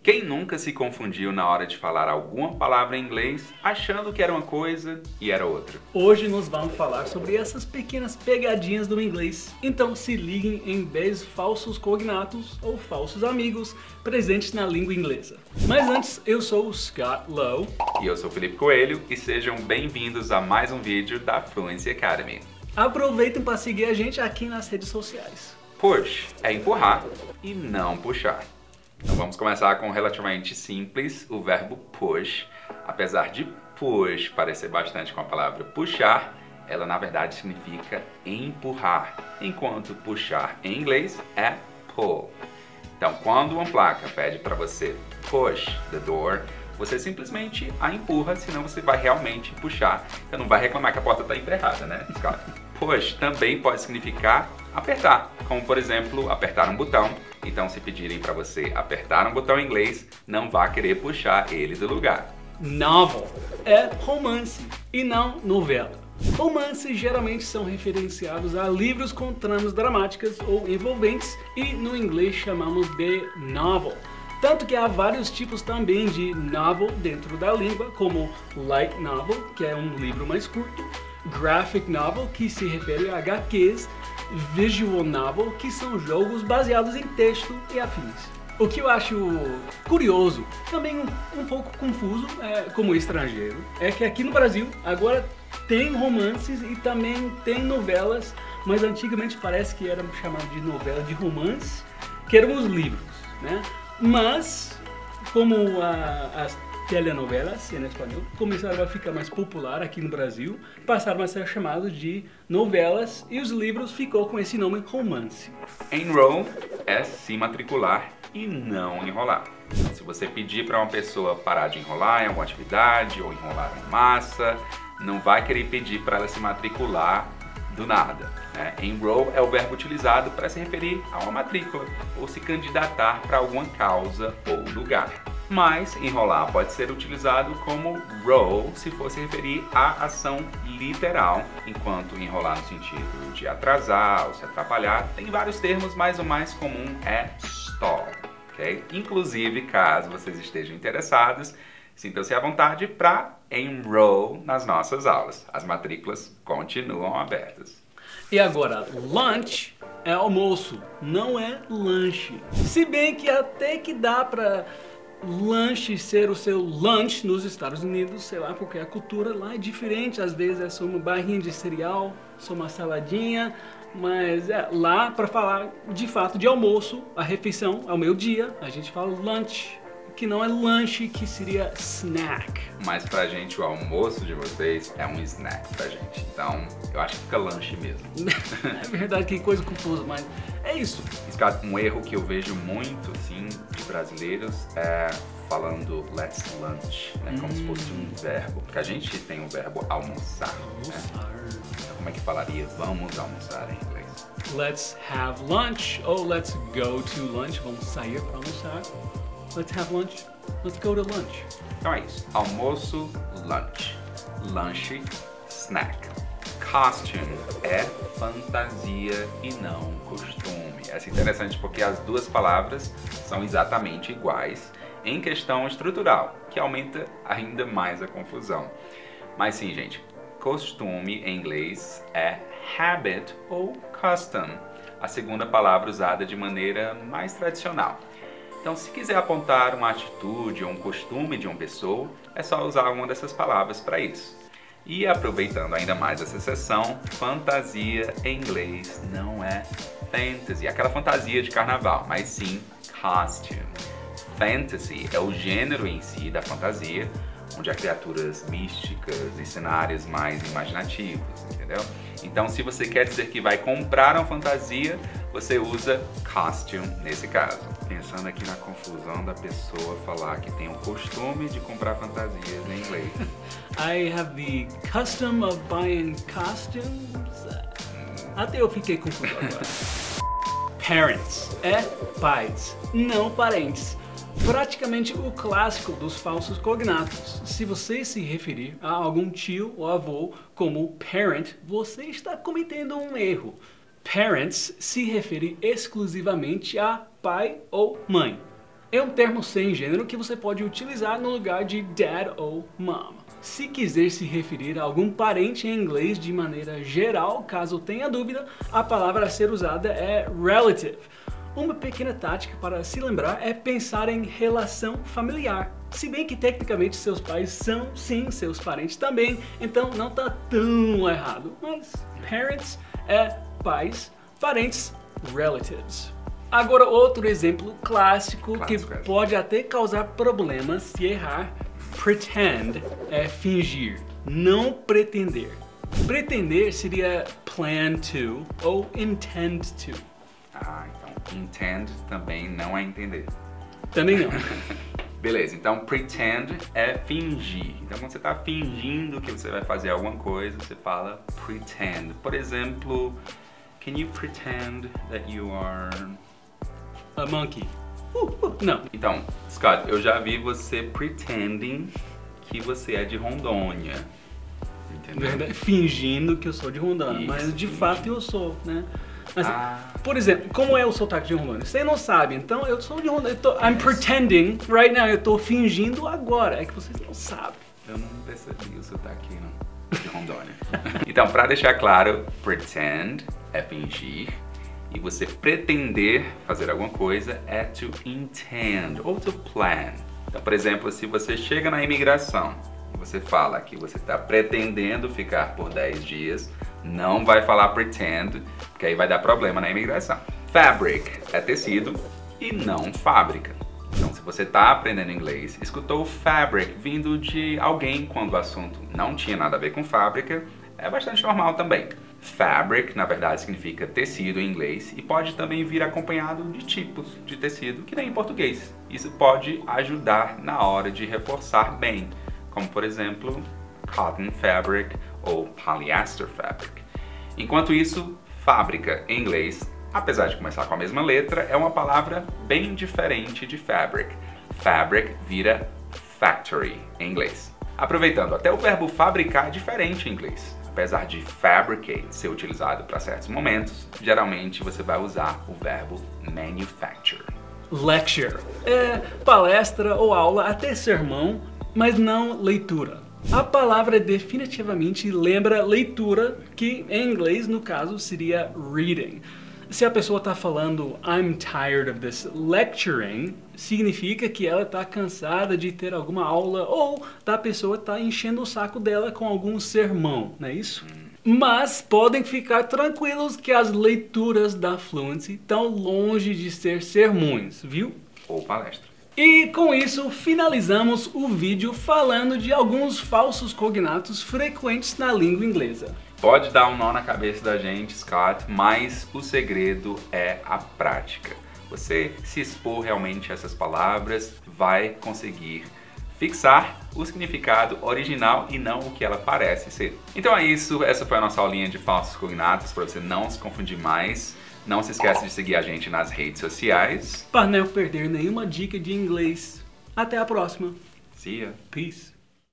Quem nunca se confundiu na hora de falar alguma palavra em inglês, achando que era uma coisa e era outra? Hoje nós vamos falar sobre essas pequenas pegadinhas do inglês. Então se liguem em 10 falsos cognatos ou falsos amigos presentes na língua inglesa. Mas antes, eu sou o Scott Lowe. E eu sou o Felipe Coelho e sejam bem-vindos a mais um vídeo da Fluency Academy. Aproveitem para seguir a gente aqui nas redes sociais. Push é empurrar e não puxar. Então vamos começar com relativamente simples, o verbo push. Apesar de push parecer bastante com a palavra puxar, ela na verdade significa empurrar, enquanto puxar em inglês é pull. Então quando uma placa pede para você push the door, você simplesmente a empurra, senão você vai realmente puxar. Você não vai reclamar que a porta está emperrada, né, Scott? Push também pode significar apertar, como por exemplo, apertar um botão. Então se pedirem para você apertar um botão em inglês, não vá querer puxar ele do lugar. Novel é romance e não novela. Romances geralmente são referenciados a livros com tramas dramáticas ou envolventes e no inglês chamamos de novel. Tanto que há vários tipos também de novel dentro da língua, como light novel, que é um livro mais curto, graphic novel, que se refere a HQs, visual novel, que são jogos baseados em texto e afins. O que eu acho curioso, também um pouco confuso, como estrangeiro, é que aqui no Brasil agora tem romances e também tem novelas, mas antigamente parece que era chamado de novela de romance, que eram os livros, né? Mas, como as telenovelas em espanhol começaram a ficar mais popular aqui no Brasil, passaram a ser chamados de novelas e os livros ficou com esse nome romance. Enroll é se matricular e não enrolar. Então, se você pedir para uma pessoa parar de enrolar em alguma atividade ou enrolar em massa, não vai querer pedir para ela se matricular do nada, né? Enroll é o verbo utilizado para se referir a uma matrícula ou se candidatar para alguma causa ou lugar. Mas enrolar pode ser utilizado como roll se for se referir à ação literal, enquanto enrolar no sentido de atrasar ou se atrapalhar tem vários termos, mas o mais comum é stall, ok? Inclusive, caso vocês estejam interessados, sintam-se à vontade para enroll nas nossas aulas. As matrículas continuam abertas. E agora, lunch é almoço, não é lanche. Se bem que até que dá para lanche ser o seu lunch nos Estados Unidos, sei lá, porque a cultura lá é diferente. Às vezes é só uma barrinha de cereal, só uma saladinha, mas lá, para falar de fato de almoço, a refeição é o meio-dia, a gente fala lunch, que não é lanche, que seria snack. Mas pra gente o almoço de vocês é um snack pra gente, então eu acho que fica lanche mesmo. É verdade, que coisa confusa, mas é isso. Um erro que eu vejo muito, assim, de brasileiros é falando let's lunch, né? Como se fosse um verbo, porque a gente tem o verbo almoçar. Almoçar. Né? Então, como é que falaria vamos almoçar em inglês? Let's have lunch, ou let's go to lunch, vamos sair para almoçar. Let's have lunch. Let's go to lunch. Então é isso. Almoço, lunch. Lanche, snack. Costume é fantasia e não costume. Essa é interessante porque as duas palavras são exatamente iguais em questão estrutural, que aumenta ainda mais a confusão. Mas sim, gente, costume em inglês é habit ou custom, a segunda palavra usada de maneira mais tradicional. Então, se quiser apontar uma atitude ou um costume de uma pessoa, é só usar uma dessas palavras para isso. E aproveitando ainda mais essa seção, fantasia em inglês não é fantasy, aquela fantasia de carnaval, mas sim costume. Fantasy é o gênero em si da fantasia, onde há criaturas místicas e cenários mais imaginativos, entendeu? Então, se você quer dizer que vai comprar uma fantasia, você usa costume nesse caso. Pensando aqui na confusão da pessoa falar que tem o costume de comprar fantasias em inglês. I have the custom of buying costumes. Até eu fiquei confuso agora. Parents é pais, não parentes. Praticamente o clássico dos falsos cognatos. Se você se referir a algum tio ou avô como parent, você está cometendo um erro. Parents se refere exclusivamente a pai ou mãe. é um termo sem gênero que você pode utilizar no lugar de dad ou mom. Se quiser se referir a algum parente em inglês de maneira geral, caso tenha dúvida, a palavra a ser usada é relative. Uma pequena tática para se lembrar é pensar em relação familiar. Se bem que tecnicamente seus pais são sim seus parentes também, então não tá tão errado. Mas parents é pais, parentes, relatives. Agora outro exemplo clássico que pode até causar problemas se errar. Pretend é fingir, não pretender. Pretender seria plan to ou intend to. Ah, então intend também não é entender. Também não. Beleza, então pretend é fingir. Então quando você está fingindo que você vai fazer alguma coisa, você fala pretend. Por exemplo, can you pretend that you are a monkey? Não. Então, Scott, eu já vi você pretending que você é de Rondônia. Entendeu? Fingindo que eu sou de Rondônia, isso, mas de fato eu sou, né? Mas, por exemplo, como é o sotaque de Rondônia? Você não sabe, então eu sou de Rondônia. I'm pretending right now, eu tô fingindo agora. É que vocês não sabem. Eu não percebi o sotaque não, de Rondônia. Então, para deixar claro, pretend é fingir. E você pretender fazer alguma coisa é to intend ou to plan. Então, por exemplo, se você chega na imigração e você fala que você está pretendendo ficar por 10 dias, não vai falar pretend, porque aí vai dar problema na imigração. Fabric é tecido e não fábrica. Então, se você está aprendendo inglês, escutou fabric vindo de alguém quando o assunto não tinha nada a ver com fábrica, é bastante normal também. Fabric, na verdade, significa tecido em inglês e pode também vir acompanhado de tipos de tecido que nem em português. Isso pode ajudar na hora de reforçar bem, como por exemplo, cotton fabric ou polyester fabric. Enquanto isso, fábrica em inglês, apesar de começar com a mesma letra, é uma palavra bem diferente de fabric. Fabric vira factory em inglês. Aproveitando, até o verbo fabricar é diferente em inglês. Apesar de fabricate ser utilizado para certos momentos, geralmente você vai usar o verbo manufacture. Lecture é palestra ou aula, até sermão, mas não leitura. A palavra definitivamente lembra leitura, que em inglês, no caso, seria reading. Se a pessoa está falando I'm tired of this lecturing, significa que ela está cansada de ter alguma aula ou da pessoa está enchendo o saco dela com algum sermão, não é isso? Mas podem ficar tranquilos que as leituras da Fluency estão longe de ser sermões, viu? Ou palestra. E com isso finalizamos o vídeo falando de alguns falsos cognatos frequentes na língua inglesa. Pode dar um nó na cabeça da gente, Scott, mas o segredo é a prática. Você se expor realmente a essas palavras vai conseguir fixar o significado original e não o que ela parece ser. Então é isso, essa foi a nossa aulinha de falsos cognatos, para você não se confundir mais. Não se esqueça de seguir a gente nas redes sociais. Para não perder nenhuma dica de inglês. Até a próxima. See ya. Peace.